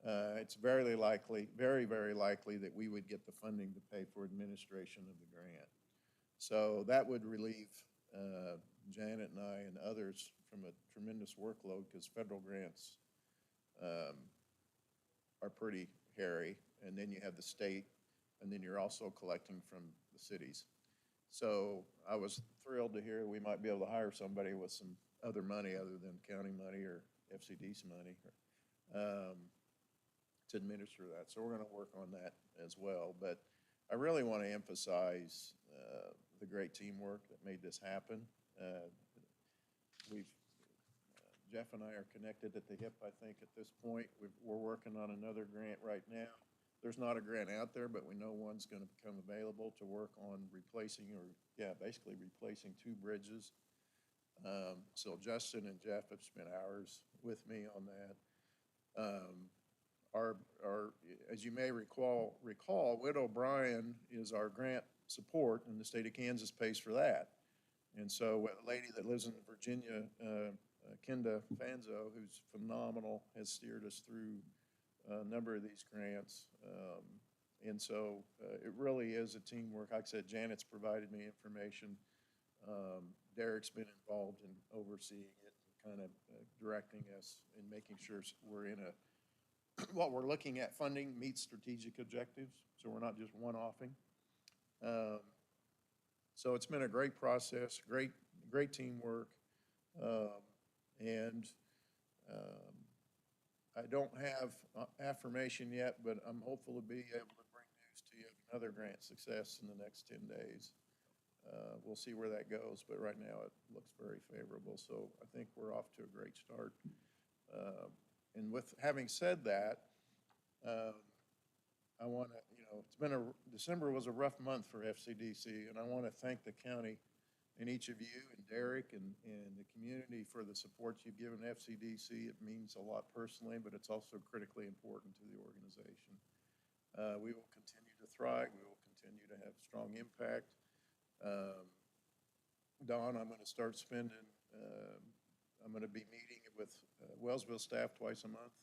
it's very likely that we would get the funding to pay for administration of the grant. So that would relieve Janet and I and others from a tremendous workload, because federal grants are pretty hairy, and then you have the state, and then you're also collecting from the cities. So I was thrilled to hear we might be able to hire somebody with some other money other than county money or FCD's money to administer that. So we're going to work on that as well. But I really want to emphasize the great teamwork that made this happen. Jeff and I are connected at the hip, I think, at this point. We're working on another grant right now. There's not a grant out there, but we know one's going to become available to work on basically replacing 2 bridges. So Justin and Jeff have spent hours with me on that. As you may recall, Whit O'Brien is our grant support, and the state of Kansas pays for that. And so a lady that lives in Virginia, Kenda Fanzo, who's phenomenal, has steered us through a number of these grants. And so it really is a teamwork. Like I said, Janet's provided me information. Derek's been involved in overseeing it, kind of directing us and making sure we're in what we're looking at funding meets strategic objectives, so we're not just one-offing. So it's been a great process, great teamwork, and I don't have affirmation yet, but I'm hopeful to be able to bring news to you of another grant success in the next 10 days. We'll see where that goes, but right now it looks very favorable, so I think we're off to a great start. And with, having said that, I want to, December was a rough month for FCDC, and I want to thank the county and each of you and Derek and the community for the support you've given FCDC. It means a lot personally, but it's also critically important to the organization. We will continue to thrive. We will continue to have strong impact. Don, I'm going to start spending, I'm going to be meeting with Wellsville staff twice a month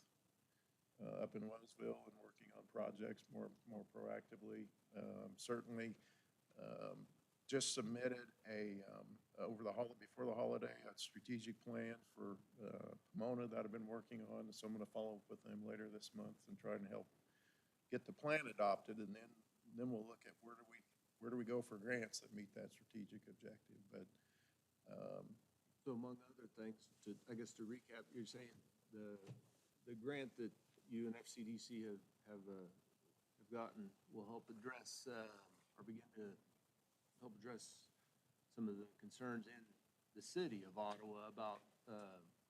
up in Wellsville and working on projects more proactively. Certainly, just submitted before the holiday, a strategic plan for Pomona that I've been working on, so I'm going to follow up with them later this month and try and help get the plan adopted, and then we'll look at where do we go for grants that meet that strategic objective. But So among other things, I guess to recap, you're saying the grant that you and FCDC have gotten will help address, or begin to help address some of the concerns in the city of Ottawa about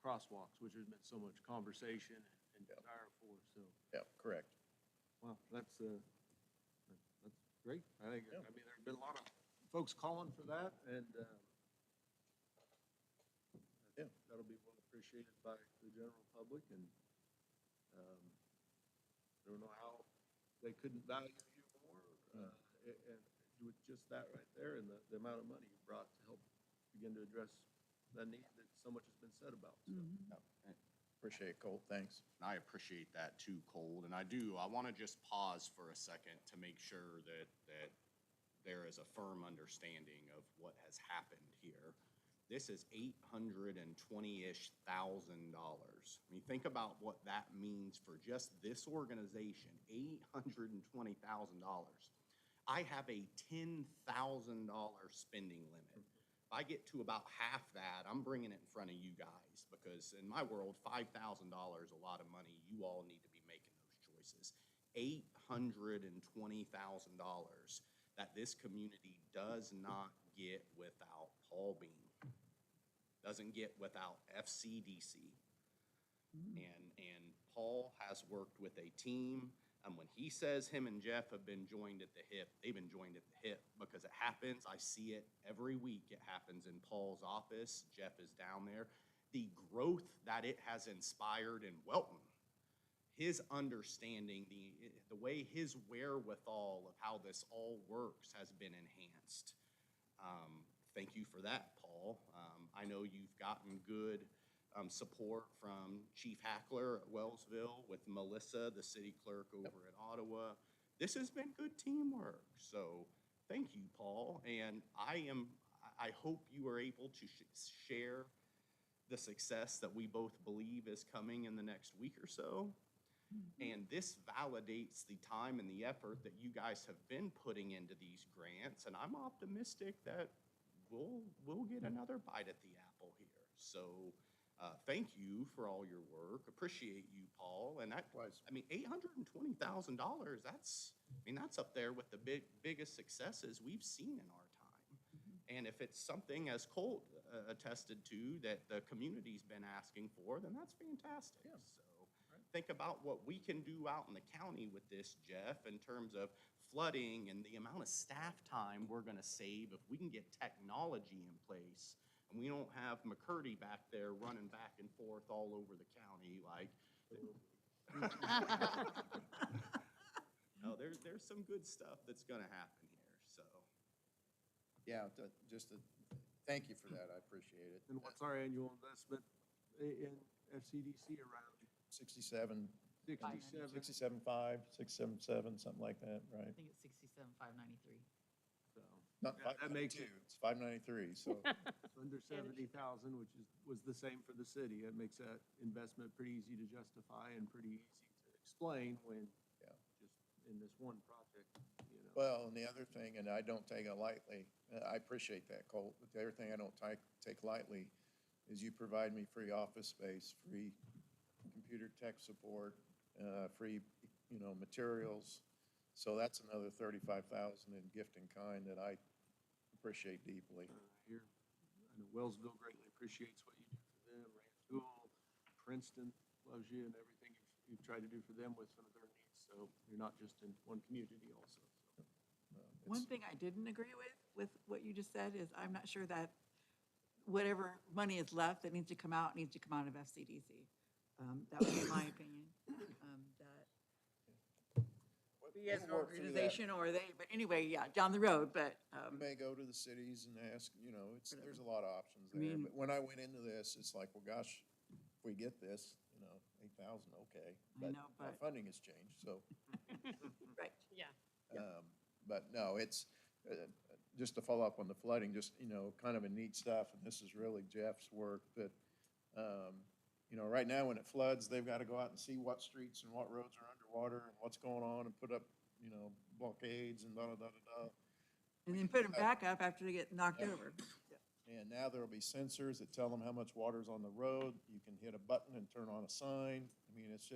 crosswalks, which there's been so much conversation and desire for, so. Yeah, correct. Well, that's great. I think, I mean, there's been a lot of folks calling for that, and that'll be well appreciated by the general public, and I don't know how they couldn't value you more, and with just that right there and the amount of money you brought to help begin to address that need that so much has been said about. So. Appreciate it, Colt. Thanks. I appreciate that too, Colt. And I want to just pause for a second to make sure that there is a firm understanding of what has happened here. This is $820-ish thousand. I mean, think about what that means for just this organization, $820,000. I have a $10,000 spending limit. If I get to about half that, I'm bringing it in front of you guys, because in my world, $5,000 a lot of money. You all need to be making those choices. $820,000 that this community does not get without Paul Beam, doesn't get without FCDC. And Paul has worked with a team. And when he says him and Jeff have been joined at the hip, they've been joined at the hip, because it happens. I see it every week. It happens in Paul's office. Jeff is down there. The growth that it has inspired in Welton, his understanding, the way his wherewithal of how this all works has been enhanced. Thank you for that, Paul. I know you've gotten good support from Chief Hackler at Wellsville, with Melissa, the city clerk over at Ottawa. This has been good teamwork. So thank you, Paul. And I hope you are able to share the success that we both believe is coming in the next week or so. And this validates the time and the effort that you guys have been putting into these grants. And I'm optimistic that we'll get another bite at the apple here. So thank you for all your work. Appreciate you, Paul. And $820,000, that's up there with the biggest successes we've seen in our time. And if it's something, as Colt attested to, that the community's been asking for, then that's fantastic. So think about what we can do out in the county with this, Jeff, in terms of flooding and the amount of staff time we're going to save if we can get technology in place. And we don't have McCurdy back there running back and forth all over the county like. No, there's some good stuff that's going to happen here. So. Yeah, thank you for that. I appreciate it. And what's our annual investment in FCDC around? 67.5, 677, something like that, right? I think it's 67,593. So Not that makes 592, it it's 593, so. under 70,000, which was the same for the city. It makes that investment pretty easy to justify and pretty easy to explain when just in this one project, Well, and the other thing, and I don't take it lightly, I appreciate that, Colt, but the other thing I don't take lightly is you provide me free office space, free computer tech support, free, materials. So that's another 35,000 in gift in kind that I appreciate deeply. Here, I know Wellsville greatly appreciates what you do for them. Rantoul, Princeton loves you and everything you've tried to do for them with some of their needs. So you're not just in one community also. So. One thing I didn't agree with what you just said, is I'm not sure that whatever money is left that needs to come out of FCDC. That would be my opinion. That we as an We'll work through that. organization or they, but anyway, yeah, down the road, but, You may go to the cities and ask, there's a lot of options I there. mean- But when I went into this, it's like, well, gosh, if we get this, 8,000, okay. I know, Our but- funding has changed, so. right. Yeah. But no, it's, just to follow up on the flooding, just, kind of a neat stuff, and this is really Jeff's work, but, right now when it floods, they've got to go out and see what streets and what roads are underwater and what's going on and put up, blockades and da-da-da-da-da. And then put them back up after they get knocked over. And now there'll be sensors that tell them how much water's on the road. You can hit a button and turn on a sign. I mean, it's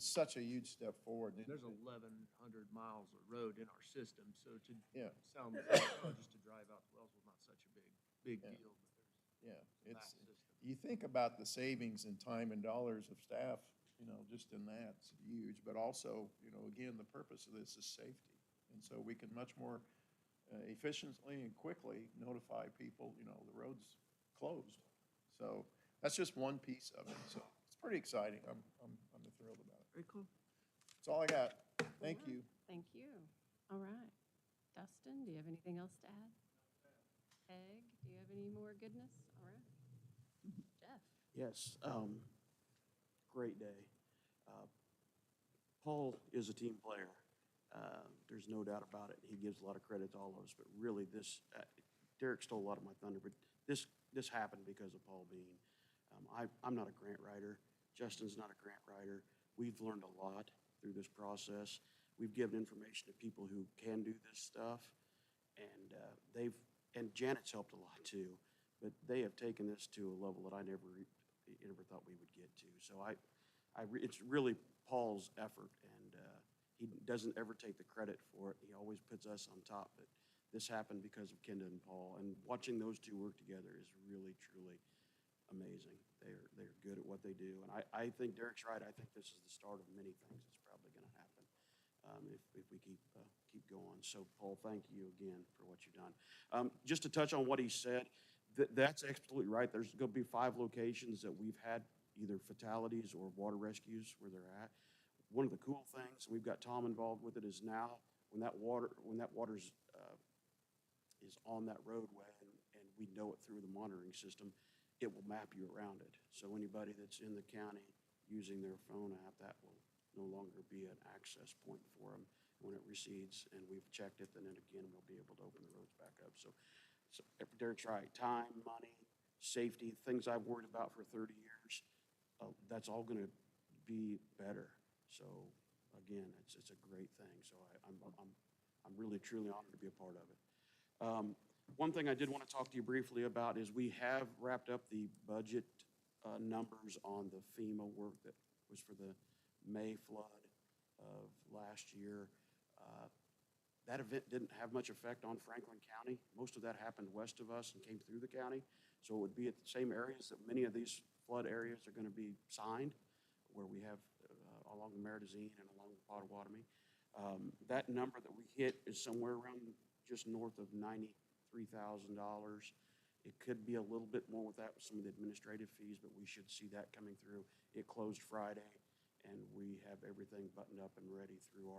such a huge step forward. And There's 1,100 miles of road in our system, so to Yeah. sound just to drive out to Wellsville, not such a big Yeah. deal, but Yeah, there's a it's, vast system. you think about the savings in time and dollars of staff, just in that, it's huge. But also, again, the purpose of this is safety. And so we can much more efficiently and quickly notify people, the road's closed. So that's just one piece of it. So it's pretty exciting. I'm thrilled about it. Very cool. That's all I got. Thank All right. you. Thank you. All right. Dustin, do you have anything else to add? Peg, do you have any more goodness? All right. Jeff? Yes, great day. Paul is a team player. There's no doubt about it. He gives a lot of credit to all of us, but really Derek stole a lot of my thunder, but this happened because of Paul Bean. I'm not a grant writer. Justin's not a grant writer. We've learned a lot through this process. We've given information to people who can do this stuff, and Janet's helped a lot too, but they have taken this to a level that I never thought we would get to. So it's really Paul's effort, and he doesn't ever take the credit for it. He always puts us on top, but this happened because of Kenda and Paul, and watching those two work together is really, truly amazing. They're good at what they do, and I think Derek's right. I think this is the start of many things that's probably going to happen if we keep going. So, Paul, thank you again for what you've done. Just to touch on what he said, that's absolutely right. There's going to be 5 locations that we've had either fatalities or water rescues where they're at. One of the cool things, we've got Tom involved with it, is now when that water's is on that roadway and we know it through the monitoring system, it will map you around it. So anybody that's in the county using their phone app, that will no longer be an access point for them when it recedes. And we've checked it, and then again, we'll be able to open the roads back up. So Derek's right. Time, money, safety, things I've worried about for 30 years, that's all going to be better. So again, it's a great thing. So I'm really, truly honored to be a part of it. One thing I did want to talk to you briefly about is we have wrapped up the budget numbers on the FEMA work that was for the May flood of last year. That event didn't have much effect on Franklin County. Most of that happened west of us and came through the county. So it would be at the same areas that many of these flood areas are going to be signed, where we have along the Meridazine and along the Pottawatomie. That number that we hit is somewhere around just north of $93,000. It could be a little bit more with that, with some of the administrative fees, but we should see that coming through. It closed Friday, and we have everything buttoned up and ready through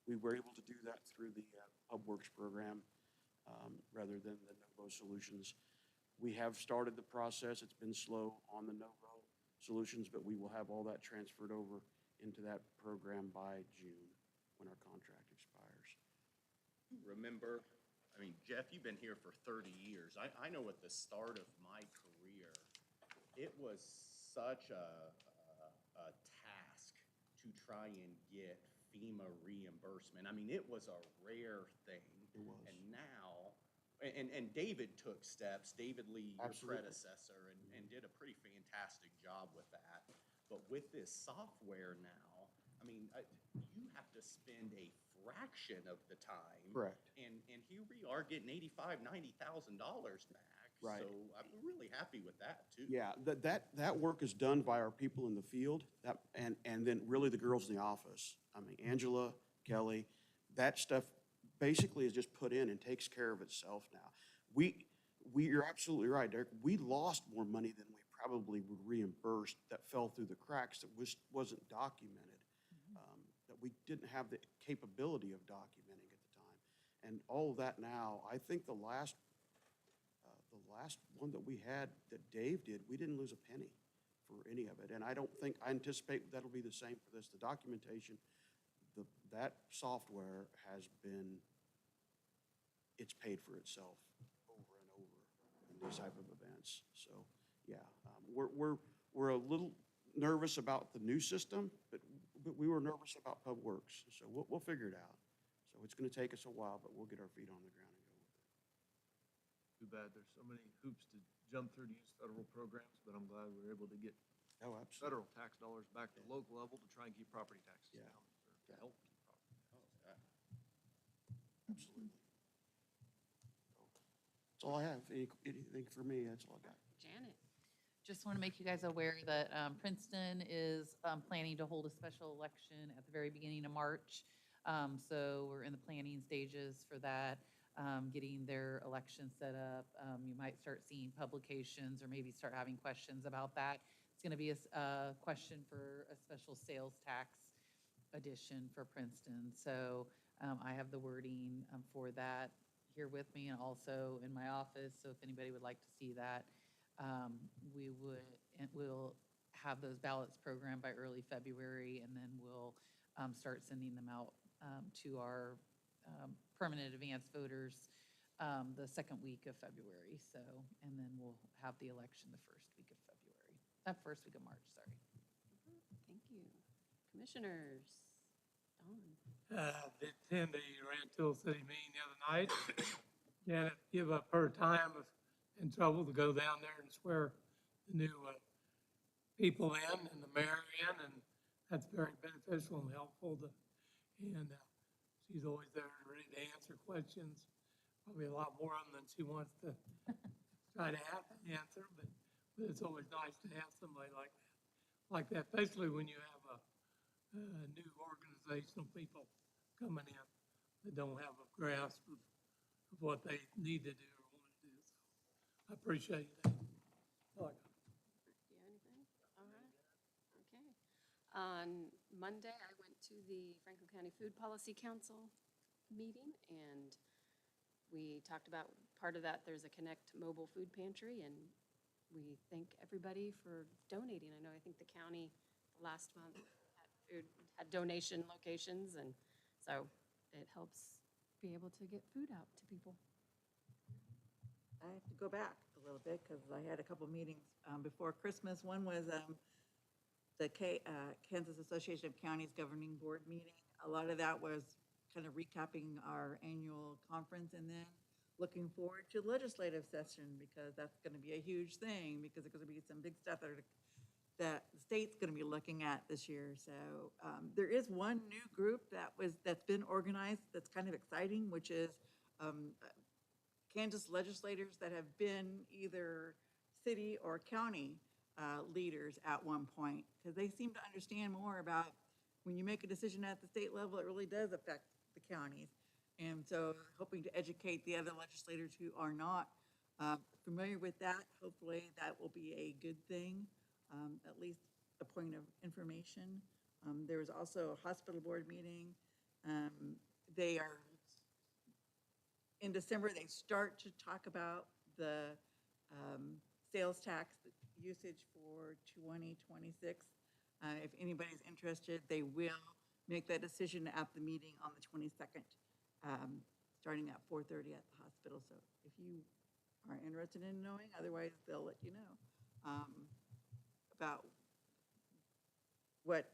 we were able to do that through the HubWorks program rather than the Novo Solutions. We have started the process. It's been slow on the Novo Solutions, but we will have all that transferred over into that program by June when our contract expires. Remember, Jeff, you've been here for 30 years. I know at the start of my career, it was such a task to try and get FEMA reimbursement. It was a rare thing. It was. And now, and David took steps, David Lee, your Absolutely. predecessor, and did a pretty fantastic job with that. But with this software now, I mean, you have to spend a fraction of the time. Correct. And here we are getting $90,000 back. Right. So I'm really happy with that too. Yeah, that work is done by our people in the field, and then really the girls in the office. I mean, Angela, Kelly, that stuff basically is just put in and takes care of itself now. You're absolutely right, Derek. We lost more money than we probably would reimburse that fell through the cracks that wasn't documented. That we didn't have the capability of documenting at the time. And all of that now, I think the last one that we had that Dave did, we didn't lose a penny for any of it. And I anticipate that'll be the same for this. The documentation, that software it's paid for itself over and over in these type of events. So, yeah, we're a little nervous about the new system, but we were nervous about Public Works. So we'll figure it out. So it's going to take us a while, but we'll get our feet on the ground and go with it. Too bad there's so many hoops to jump through to use federal programs, but I'm glad we were able to get federal tax dollars back to the local level to try and keep property taxes down, or to help keep property taxes down. Absolutely. That's all I have. Anything for me, that's all I got. Janet? Just want to make you guys aware that Princeton is planning to hold a special election at the very beginning of March. So we're in the planning stages for that, getting their election set up. You might start seeing publications or maybe start having questions about that. It's going to be a question for a special sales tax addition for Princeton. So I have the wording for that here with me and also in my office. So if anybody would like to see that, we'll have those ballots programmed by early February, and then we'll start sending them out to our permanent advance voters the second week of February. So, and then we'll have the election the first week of February, first week of March, sorry. Thank you. Commissioners, Dawn. Did attend the Rantoul City meeting the other night. Janet give up her time in trouble to go down there and swear the new people in and the mayor in, and that's very beneficial and helpful. And she's always there ready to answer questions, probably a lot more of them than she wants to try to answer, but it's always nice to have somebody like that, especially when you have a new organizational people coming in that don't have a grasp of what they need to do or want to do. So I appreciate that. Do you have anything? All right. Okay. On Monday, I went to the Franklin County Food Policy Council meeting, and we talked about part of that. There's a Connect mobile food pantry, and we thank everybody for donating. I know, I think the county last month had donation locations, and so it helps be able to get food out to people. I have to go back a little bit because I had a couple meetings before Christmas. One was the Kansas Association of Counties Governing Board meeting. A lot of that was kind of recapping our annual conference and then looking forward to legislative session because that's going to be a huge thing because there's going to be some big stuff that the state's going to be looking at this year. So there is one new group that's been organized that's kind of exciting, which is Kansas legislators that have been either city or county leaders at one point, because they seem to understand more about when you make a decision at the state level, it really does affect the counties. And so hoping to educate the other legislators who are not familiar with that, hopefully that will be a good thing, at least a point of information. There was also a hospital board meeting. They are, in December, they start to talk about the sales tax usage for 2026. If anybody's interested, they will make that decision at the meeting on the 22nd, starting at 4:30 at the hospital. So if you are interested in knowing, otherwise they'll let you know about what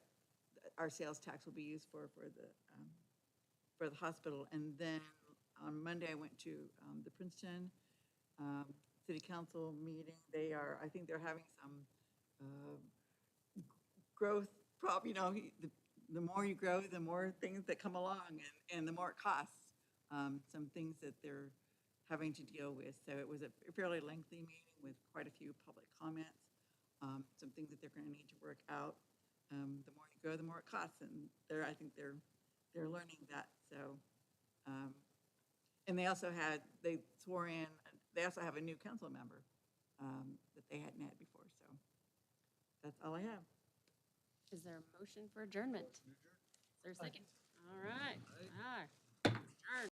our sales tax will be used for the hospital. And then on Monday, I went to the Princeton City Council meeting. I think they're having some growth the more you grow, the more things that come along and the more it costs. Some things that they're having to deal with. So it was a fairly lengthy meeting with quite a few public comments. Some things that they're going to need to work out. The more you grow, the more it costs, and I think they're learning that. So, and they also swore in. They also have a new council member that they hadn't had before. So that's all I have. Is there a motion for adjournment? Is there a second? All right.